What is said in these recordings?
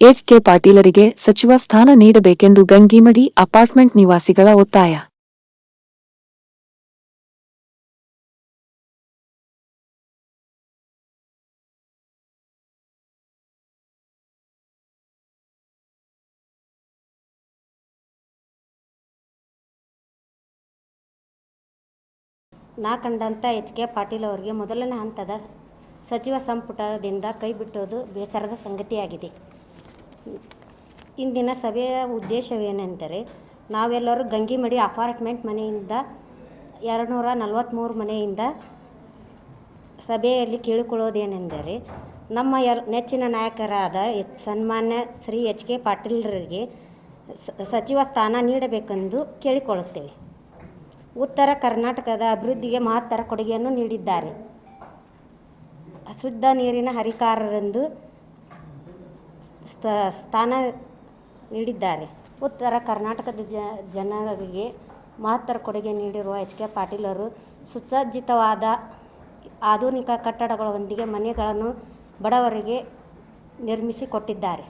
HK. ಪಾಟೀಲರಿಗೆ ಸಚಿವ ಸ್ಥಾನ ನೀಡಬೇಕೆಂದು ಗಂಗಿಮಡಿ ಅಪಾರ್ಟ್ಮೆಂಟ್ ನಿವಾಸಿಗಳ ಒತ್ತಾಯ. ನಾ ಕಂಡಂಥ ಎಚ್.ಕೆ. ಪಾಟೀಲ್ ಅವರಿಗೆ ಮೊದಲನೇ ಹಂತದ ಸಚಿವ ಸಂಪುಟದಿಂದ ಕೈಬಿಟ್ಟುವುದು ಬೇಸರದ ಸಂಗತಿಯಾಗಿದೆ. ಇಂದಿನ ಸಭೆಯ ಉದ್ದೇಶವೇನೆಂದರೆ, ನಾವೆಲ್ಲರೂ ಗಂಗಿಮಡಿ ಅಪಾರ್ಟ್ಮೆಂಟ್ ಮನೆಯಿಂದ 243 ಮನೆಯಿಂದ ಸಭೆಯಲ್ಲಿ ಕೇಳಿಕೊಳ್ಳುವುದೇನೆಂದರೆ, ನಮ್ಮ ನೆಚ್ಚಿನ ನಾಯಕರಾದ ಸನ್ಮಾನ್ಯ ಶ್ರೀ ಎಚ್.ಕೆ. ಪಾಟೀಲರಿಗೆ ಸಚಿವ ಸ್ಥಾನ ನೀಡಬೇಕೆಂದು ಕೇಳಿಕೊಳ್ಳುತ್ತೇವೆ. ಉತ್ತರ ಕರ್ನಾಟಕದ ಅಭಿವೃದ್ಧಿಗೆ ಮಹತ್ತರ ಕೊಡುಗೆಯನ್ನು ನೀಡಿದ್ದಾರೆ. ಶುದ್ಧ ನೀರಿನ ಹರಿಕಾರರೆಂದು ಸ್ಥಾನ ನೀಡಿದ್ದಾರೆ. ಉತ್ತರ ಕರ್ನಾಟಕದ ಜನರಿಗೆ ಮಹತ್ತರ ಕೊಡುಗೆ ನೀಡಿರುವ ಎಚ್.ಕೆ. ಪಾಟೀಲರು ಸುಸಜ್ಜಿತವಾದ ಆಧುನಿಕ ಕಟ್ಟಡಗಳೊಂದಿಗೆ ಮನೆಗಳನ್ನು ಬಡವರಿಗೆ ನಿರ್ಮಿಸಿಕೊಟ್ಟಿದ್ದಾರೆ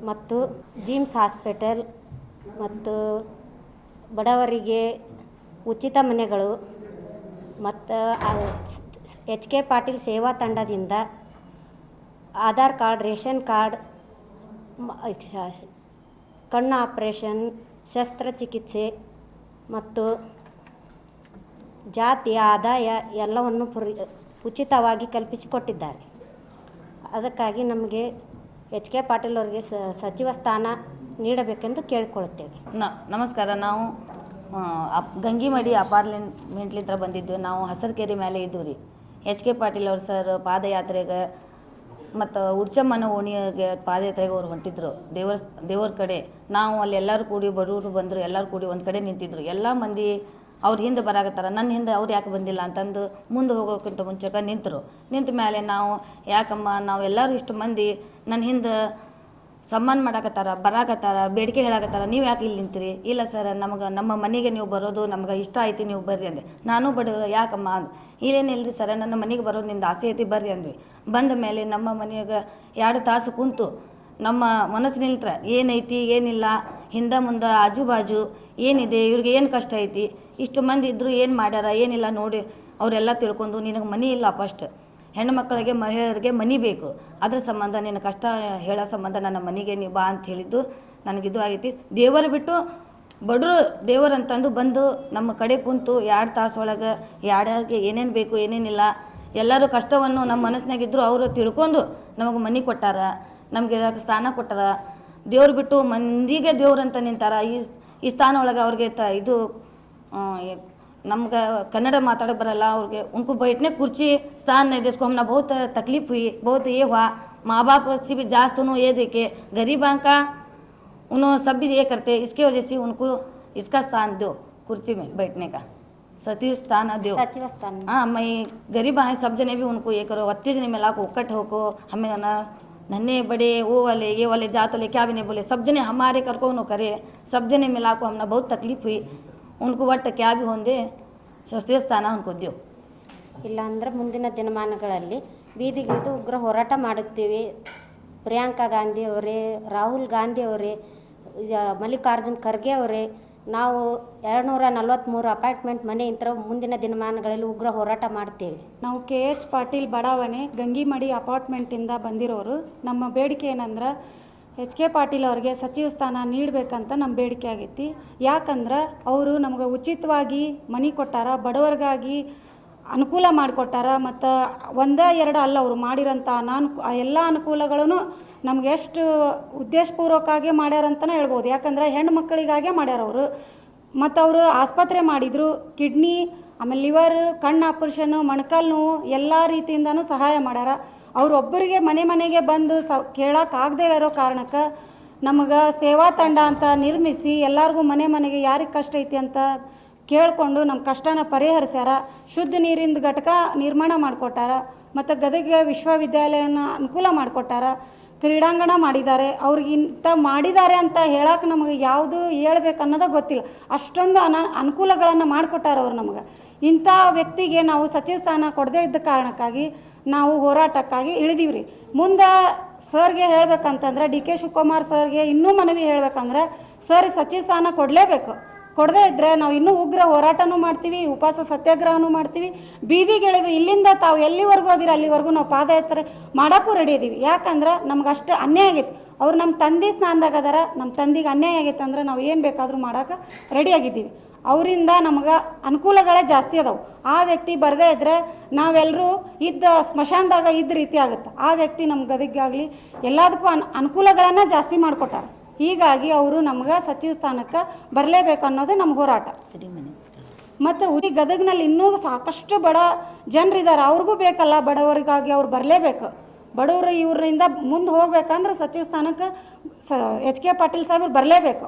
ಮತ್ತು ಜಿಮ್ಸ್ ಹಾಸ್ಪಿಟಲ್ ಮತ್ತು ಬಡವರಿಗೆ ಉಚಿತ ಮನೆಗಳು ಮತ್ತು ಎಚ್.ಕೆ. ಪಾಟೀಲ್ ಸೇವಾ ತಂಡದಿಂದ ಆಧಾರ್ ಕಾರ್ಡ್, ರೇಷನ್ ಕಾರ್ಡ್, ಕಣ್ಣು ಆಪರೇಷನ್, ಶಸ್ತ್ರಚಿಕಿತ್ಸೆ ಮತ್ತು ಜಾತಿ ಆದಾಯ ಎಲ್ಲವನ್ನು ಉಚಿತವಾಗಿ ಕಲ್ಪಿಸಿಕೊಟ್ಟಿದ್ದಾರೆ. ಅದಕ್ಕಾಗಿ ನಮಗೆ ಎಚ್.ಕೆ. ಪಾಟೀಲ್ ಅವರಿಗೆ ಸಚಿವ ಸ್ಥಾನ ನೀಡಬೇಕೆಂದು ಕೇಳಿಕೊಳ್ಳುತ್ತೇವೆ. ನಮಸ್ಕಾರ. ನಾವು ಗಂಗಿಮಡಿ ಅಪಾರ್ಟ್ಮೆಂಟ್ಲಿಂದ ಬಂದಿದ್ದು. ನಾವು ಹಸರಕೆರೆ ಮೇಲೆ ಇದ್ದೀವಿ ರೀ. ಎಚ್.ಕೆ. ಪಾಟೀಲ್ ಅವ್ರು ಸರ್ ಪಾದಯಾತ್ರೆಗೆ ಮತ್ತು ಉಡ್ಚಮ್ಮನ ಓಣಿಗೆ ಪಾದಯಾತ್ರೆಗೆ ಅವ್ರು ಹೊಂಟಿದ್ರು ದೇವರ ಕಡೆ. ನಾವು ಅಲ್ಲಿ ಎಲ್ಲರೂ ಕೂಡಿ ಬಡವರು ಬಂದರು, ಎಲ್ಲರೂ ಕೂಡಿ ಒಂದು ಕಡೆ ನಿಂತಿದ್ರು. ಎಲ್ಲ ಮಂದಿ ಅವ್ರ ಹಿಂದೆ ಬರಾಕತ್ತಾರ, ನನ್ನ ಹಿಂದೆ ಅವ್ರು ಯಾಕೆ ಬಂದಿಲ್ಲ ಅಂತಂದು ಮುಂದೆ ಹೋಗೋಕ್ಕಿಂತ ಮುಂಚೆಗೆ ನಿಂತ ಮೇಲೆ ನಾವು ಯಾಕಮ್ಮ ನಾವು ಎಲ್ಲರೂ ಇಷ್ಟು ಮಂದಿ ನನ್ನ ಹಿಂದೆ ಸನ್ಮಾನ ಮಾಡಾಕತ್ತಾರ, ಬರಾಕತ್ತಾರ, ಬೇಡಿಕೆ ಹೇಳಾಕತ್ತಾರ, ನೀವು ಯಾಕೆ ಇಲ್ಲಿ ನಿಂತೀರಿ? ಇಲ್ಲ ಸರ್, ನಮ್ಮ ಮನೆಗೆ ನೀವು ಬರೋದು ನಮ್ಗೆ ಇಷ್ಟ ಐತಿ, ನೀವು ಬರ್ರಿ ಅಂದೆ. ನಾನು ಬಡವರು ಯಾಕಮ್ಮ ಅಂದು. ಇಲ್ಲೇನಿಲ್ಲ ರೀ ಸರ, ನನ್ನ ಮನೆಗೆ ಬರೋದು ನಿಮ್ದು ಆಸೆ ಐತಿ, ಬರ್ರಿ ಅಂದ್ವಿ. ಬಂದ ಮೇಲೆ ನಮ್ಮ ಮನೆಯಾಗ 2 ತಾಸು ಕುಂತು ನಮ್ಮ ಮನಸ್ಸಿನಿಲ್ತ್ರ ಏನೈತಿ ಏನಿಲ್ಲ, ಹಿಂದೆ ಮುಂದೆ ಆಜು ಬಾಜು ಏನಿದೆ, ಇವ್ರಿಗೆ ಏನು ಕಷ್ಟ ಐತಿ, ಇಷ್ಟು ಮಂದಿ ಇದ್ದರು ಏನು ಮಾಡ್ಯಾರ ಏನಿಲ್ಲ ನೋಡಿ ಅವರೆಲ್ಲ ತಿಳ್ಕೊಂಡು, ನಿನಗೆ ಮನೆ ಇಲ್ಲ, ಫಸ್ಟ್ ಹೆಣ್ಣುಮಕ್ಕಳಿಗೆ ಮಹಿಳೆಯರಿಗೆ ಮನೆ ಬೇಕು, ಅದ್ರ ಸಂಬಂಧ ನಿನ್ನ ಕಷ್ಟ ಹೇಳೋ ಸಂಬಂಧ ನನ್ನ ಮನೆಗೆ ನೀವು ಬಾ ಅಂತ ಹೇಳಿದ್ದು ನನಗಿದು ಆಗೈತಿ. ದೇವರು ಬಿಟ್ಟು ಬಡವರು ದೇವರು ಅಂತಂದು ಬಂದು ನಮ್ಮ ಕಡೆ ಕುಂತು 2 ತಾಸು ಒಳಗೆ ಯಾರ್ಯಾರಿಗೆ ಏನೇನು ಬೇಕು ಏನೇನಿಲ್ಲ ಎಲ್ಲರೂ ಕಷ್ಟವನ್ನು ನಮ್ಮ ಮನಸ್ಸಿನಾಗಿದ್ದರು ಅವರು ತಿಳ್ಕೊಂಡು ನಮಗೆ ಮನೆ ಕೊಟ್ಟಾರ, ನಮಗೆ ಸ್ಥಾನ ಕೊಟ್ಟಾರ. ದೇವ್ರು ಬಿಟ್ಟು ಮಂದಿಗೆ ದೇವ್ರಂತ ನಿಂತಾರ. ಈ ಸ್ಥಾನ ಒಳಗೆ ಅವ್ರಿಗೆ ಇದು नमग कन्नड़ माताड़े बरला और उनको बैठने कुर्सी स्थान नहीं, जिसको हमने बहुत तकलीफ हुई, बहुत ये हुआ। माँ बाप से भी जास्त उन्होंने ये देखे, गरीबां का उन्होंने सब भी ये करते, इसके वजह से उनको इसका स्थान दो, कुर्सी में बैठने का सचिव स्थान दो। हाँ, मैं गरीब हैं, सब जने भी उनको ये करो, अत्ते जने मिला को इकट्ठ होको, हमें ना नन्हे बड़े वो वाले ये वाले जात वाले क्या भी नहीं बोले, सब जने हमारे कर को उन्होंने करे, सब जने मिला को हमने बहुत तकलीफ हुई। उनको ಒಟ್ಟು क्या भी ಹೊಂದೆ ಸಚಿವ ಸ್ಥಾನ ಅನ್ಕೋದ್ಯೋ. ಇಲ್ಲಾಂದ್ರೆ ಮುಂದಿನ ದಿನಮಾನಗಳಲ್ಲಿ ಬೀದಿಗಿಳಿದು ಉಗ್ರ ಹೋರಾಟ ಮಾಡುತ್ತೀವಿ. ಪ್ರಿಯಾಂಕಾ ಗಾಂಧಿ ಅವರೇ, ರಾಹುಲ್ ಗಾಂಧಿ ಅವರೇ, ಮಲ್ಲಿಕಾರ್ಜುನ್ ಖರ್ಗೆ ಅವರೇ, ನಾವು 243 ಅಪಾರ್ಟ್ಮೆಂಟ್ ಮನೆಯಿಂದ ಮುಂದಿನ ದಿನಮಾನಗಳಲ್ಲಿ ಉಗ್ರ ಹೋರಾಟ ಮಾಡ್ತೇವೆ. ನಾವು ಕೆ.ಎಚ್. ಪಾಟೀಲ್ ಬಡಾವಣೆ ಗಂಗಿಮಡಿ ಅಪಾರ್ಟ್ಮೆಂಟಿಂದ ಬಂದಿರೋರು. ನಮ್ಮ ಬೇಡಿಕೆ ಏನಂದ್ರೆ ಎಚ್.ಕೆ. ಪಾಟೀಲ್ ಅವರಿಗೆ ಸಚಿವ ಸ್ಥಾನ ನೀಡಬೇಕಂತ ನಮ್ಮ ಬೇಡಿಕೆ ಆಗೈತಿ. ಯಾಕಂದ್ರೆ ಅವರು ನಮಗೆ ಉಚಿತವಾಗಿ ಮನೆ ಕೊಟ್ಟಾರ, ಬಡವರಿಗಾಗಿ ಅನುಕೂಲ ಮಾಡಿಕೊಟ್ಟಾರ. ಮತ್ತು 1-2 ಅಲ್ಲ, ಅವರು ಮಾಡಿರೋಂಥ ಎಲ್ಲ ಅನುಕೂಲಗಳನ್ನು ನಮ್ಗೆ ಎಷ್ಟು ಉದ್ದೇಶಪೂರ್ವಕವಾಗಿ ಮಾಡ್ಯಾರಂತಲೇ ಹೇಳ್ಬೋದು. ಯಾಕಂದ್ರೆ ಹೆಣ್ಣು ಮಕ್ಕಳಿಗಾಗೆ ಮಾಡ್ಯಾರ ಅವರು. ಮತ್ತು ಅವರು ಆಸ್ಪತ್ರೆ ಮಾಡಿದರು, ಕಿಡ್ನಿ, ಆಮೇಲೆ ಲಿವರ್, ಕಣ್ಣು ಆಪರೇಷನ್ನು, ಮೊಣಕಾಲು ನೋವು ಎಲ್ಲ ರೀತಿಯಿಂದನೂ ಸಹಾಯ ಮಾಡ್ಯಾರ. ಅವರೊಬ್ಬರಿಗೆ ಮನೆಗೆ ಬಂದು ಕೇಳೋಕ್ಕಾಗದೇ ಇರೋ ಕಾರಣಕ್ಕೆ ನಮಗೆ ಸೇವಾ ತಂಡ ಅಂತ ನಿರ್ಮಿಸಿ ಎಲ್ಲರಿಗೂ ಮನೆಗೆ ಯಾರಿಗೆ ಕಷ್ಟ ಐತಿ ಅಂತ ಕೇಳಿಕೊಂಡು ನಮ್ಮ ಕಷ್ಟನ ಪರಿಹರಿಸ್ಯಾರ. ಶುದ್ಧ ನೀರಿಂದ ಘಟಕ ನಿರ್ಮಾಣ ಮಾಡಿಕೊಟ್ಟಾರ. ಮತ್ತು ಗದಗ ವಿಶ್ವವಿದ್ಯಾಲಯನ ಅನುಕೂಲ ಮಾಡಿಕೊಟ್ಟಾರ. ಕ್ರೀಡಾಂಗಣ ಮಾಡಿದ್ದಾರೆ. ಅವ್ರಿಗಿಂತ ಮಾಡಿದ್ದಾರೆ ಅಂತ ಹೇಳಕ್ಕೆ ನಮಗೆ ಯಾವುದು ಹೇಳ್ಬೇಕು ಅನ್ನೋದೇ ಗೊತ್ತಿಲ್ಲ. ಅಷ್ಟೊಂದು ಅನುಕೂಲಗಳನ್ನು ಮಾಡಿಕೊಟ್ಟಾರ ಅವ್ರು ನಮಗೆ. ಇಂಥ ವ್ಯಕ್ತಿಗೆ ನಾವು ಸಚಿವ ಸ್ಥಾನ ಕೊಡದೇ ಇದ್ದ ಕಾರಣಕ್ಕಾಗಿ ನಾವು ಹೋರಾಟಕ್ಕಾಗಿ ಇಳಿದೀವಿ ರೀ. ಮುಂದೆ ಸರ್ಗೆ ಹೇಳ್ಬೇಕಂತಂದ್ರೆ ಡಿ ಕೆ ಶಿವಕುಮಾರ್ ಸರ್ಗೆ ಇನ್ನೂ ಮನವಿ ಹೇಳ್ಬೇಕಂದ್ರೆ ಸರ್ಗೆ ಸಚಿವ ಸ್ಥಾನ ಕೊಡಲೇಬೇಕು. ಕೊಡದೇ ಇದ್ದರೆ ನಾವು ಇನ್ನೂ ಉಗ್ರ ಹೋರಾಟನೂ ಮಾಡ್ತೀವಿ, ಉಪವಾಸ ಸತ್ಯಾಗ್ರಹನೂ ಮಾಡ್ತೀವಿ, ಬೀದಿಗಿಳಿದು ಇಲ್ಲಿಂದ ತಾವು ಎಲ್ಲಿವರೆಗೂ ಅದಿರ ಅಲ್ಲಿವರೆಗೂ ನಾವು ಪಾದಯಾತ್ರೆ ಮಾಡೋಕ್ಕೂ ರೆಡಿ ಇದ್ದೀವಿ. ಯಾಕಂದ್ರೆ ನಮ್ಗೆ ಅಷ್ಟು ಅನ್ಯಾಯ ಆಗೈತಿ. ಅವ್ರು ನಮ್ಮ ತಂದೆ ಸ್ಥಾನದಾಗ ಅದಾರ, ನಮ್ಮ ತಂದೆಗೆ ಅನ್ಯಾಯ ಆಗೈತೆ ಅಂದ್ರೆ ನಾವು ಏನು ಬೇಕಾದರೂ ಮಾಡೋಕೆ ರೆಡಿಯಾಗಿದ್ದೀವಿ. ಅವರಿಂದ ನಮ್ಗೆ ಅನುಕೂಲಗಳೇ ಜಾಸ್ತಿ ಅದಾವೆ. ಆ ವ್ಯಕ್ತಿ ಬರದೇ ಇದ್ದರೆ ನಾವೆಲ್ಲರೂ ಇದ್ದ ಸ್ಮಶಾನದಾಗ ಇದ್ದ ರೀತಿ ಆಗುತ್ತೆ. ಆ ವ್ಯಕ್ತಿ ನಮ್ಮ ಗದಗಿಗಾಗಲಿ ಎಲ್ಲದಕ್ಕೂ ಅನುಕೂಲಗಳನ್ನು ಜಾಸ್ತಿ ಮಾಡಿಕೊಟ್ಟಾರೆ. ಹೀಗಾಗಿ ಅವರು ನಮ್ಗೆ ಸಚಿವ ಸ್ಥಾನಕ್ಕೆ ಬರಲೇಬೇಕು ಅನ್ನೋದು ನಮ್ಮ ಹೋರಾಟ. ಮತ್ತು ಉರಿ ಗದಗಿನಲ್ಲಿ ಇನ್ನೂ ಸಾಕಷ್ಟು ಬಡ ಜನರಿದ್ದಾರೆ, ಅವ್ರಿಗೂ ಬೇಕಲ್ಲ, ಬಡವರಿಗಾಗಿ ಅವ್ರು ಬರಲೇಬೇಕು. ಬಡವರು ಇವರಿಂದ ಮುಂದೆ ಹೋಗ್ಬೇಕಂದ್ರೆ ಸಚಿವ ಸ್ಥಾನಕ್ಕೆ ಎಚ್ ಕೆ ಪಾಟೀಲ್ ಸಾಹೇಬ್ರು ಬರಲೇಬೇಕು.